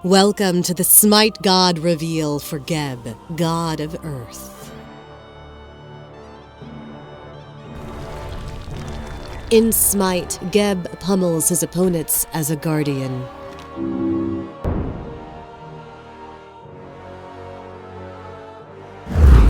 Welcome to the SMITE God reveal for Geb, God of Earth. In SMITE, Geb pummels his opponents as a guardian.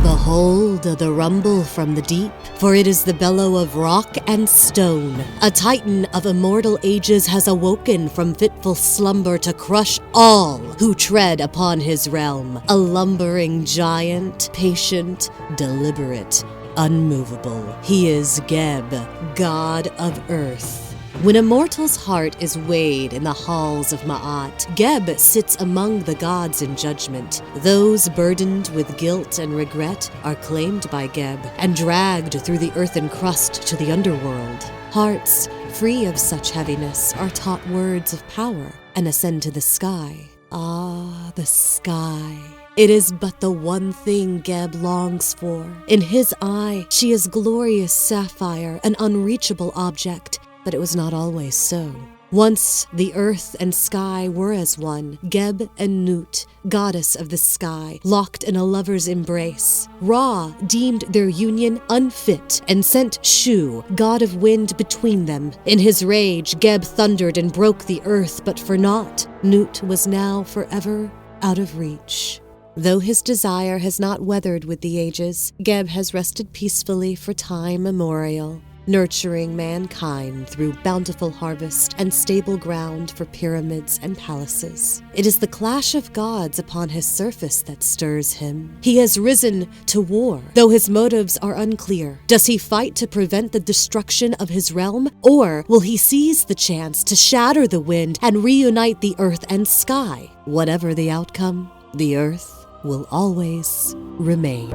Behold the rumble from the deep, for it is the bellow of rock and stone. A titan of immortal ages has awoken from fitful slumber to crush all who tread upon his realm. A lumbering giant, patient, deliberate, unmovable. He is Geb, God of Earth. When a mortal's heart is weighed in the halls of Ma'at, Geb sits among the gods in judgment. Those burdened with guilt and regret are claimed by Geb and dragged through the earthen crust to the underworld. Hearts free of such heaviness are taught words of power and ascend to the sky. Ah, the sky. It is but the one thing Geb longs for. In his eye, she is glorious sapphire, an unreachable object. But it was not always so. Once the earth and sky were as one, Geb and Nut, goddess of the sky, locked in a lover's embrace. Ra deemed their union unfit and sent Shu, god of wind, between them. In his rage, Geb thundered and broke the earth, but for naught. Nut was now forever out of reach. Though his desire has not weathered with the ages, Geb has rested peacefully for time immemorial, nurturing mankind through bountiful harvest and stable ground for pyramids and palaces. It is the clash of gods upon his surface that stirs him. He has risen to war, though his motives are unclear. Does he fight to prevent the destruction of his realm, or will he seize the chance to shatter the wind and reunite the earth and sky? Whatever the outcome, the earth will always remain.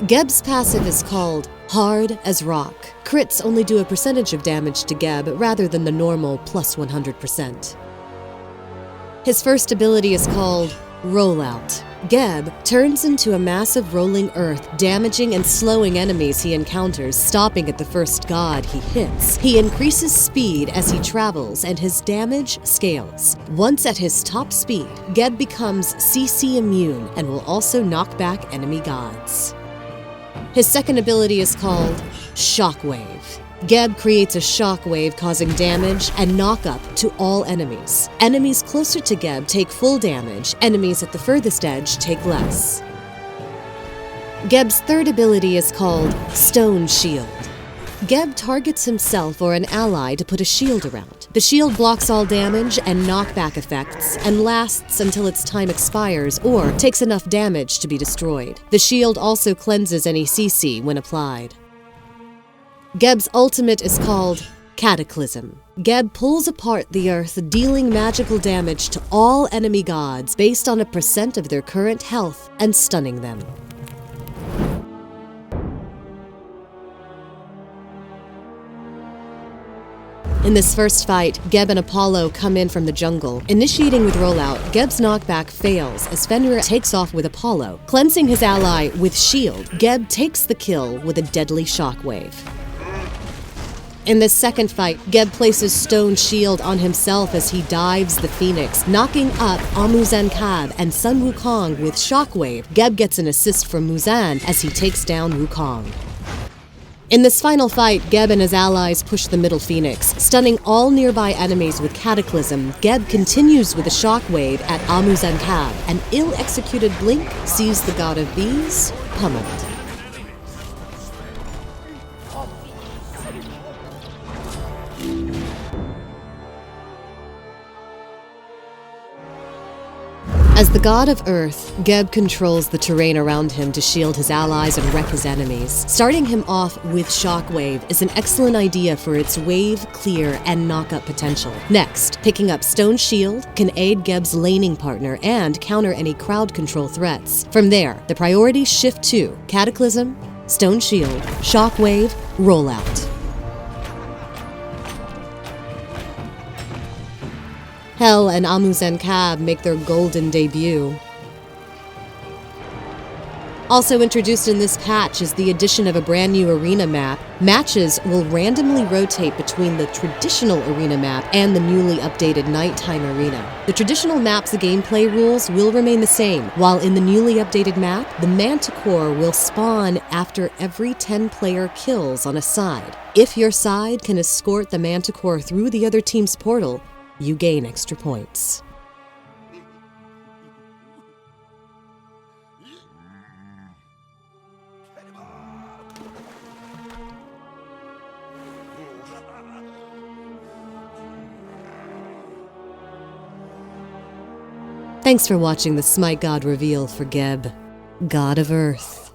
Geb's passive is called Hard as Rock. Crits only do a percentage of damage to Geb rather than the normal plus 100%. His first ability is called Rollout. Geb turns into a massive rolling earth, damaging and slowing enemies he encounters, stopping at the first god he hits. He increases speed as he travels, and his damage scales. Once at his top speed, Geb becomes CC immune and will also knock back enemy gods. His second ability is called Shockwave. Geb creates a shockwave causing damage and knock-up to all enemies. Enemies closer to Geb take full damage, enemies at the furthest edge take less. Geb's third ability is called Stone Shield. Geb targets himself or an ally to put a shield around. The shield blocks all damage and knockback effects and lasts until its time expires or takes enough damage to be destroyed. The shield also cleanses any CC when applied. Geb's ultimate is called Cataclysm. Geb pulls apart the earth, dealing magical damage to all enemy gods based on a percent of their current health and stunning them. In this first fight, Geb and Apollo come in from the jungle. Initiating with rollout, Geb's knockback fails as Fenrir takes off with Apollo. Cleansing his ally with shield, Geb takes the kill with a deadly shockwave. In this second fight, Geb places Stone Shield on himself as he dives the Phoenix, knocking up Amuzankab and Sun Wukong with Shockwave. Geb gets an assist from Muzan as he takes down Wukong. In this final fight, Geb and his allies push the middle Phoenix, stunning all nearby enemies with Cataclysm. Geb continues with a shockwave at Amuzankab. An ill-executed blink sees the god of bees pummeled. As the god of Earth, Geb controls the terrain around him to shield his allies and wreck his enemies. Starting him off with Shockwave is an excellent idea for its wave, clear, and knock-up potential. Next, picking up Stone Shield can aid Geb's laning partner and counter any crowd control threats. From there, the priorities shift to Cataclysm, Stone Shield, Shockwave, Rollout. Hel and Amuzankab make their golden debut. Also introduced in this patch is the addition of a brand new arena map. Matches will randomly rotate between the traditional arena map and the newly updated nighttime arena. The traditional map's gameplay rules will remain the same, while in the newly updated map, the manticore will spawn after every 10 player kills on a side. If your side can escort the manticore through the other team's portal, you gain extra points. Thanks for watching the SMITE God reveal for Geb, God of Earth.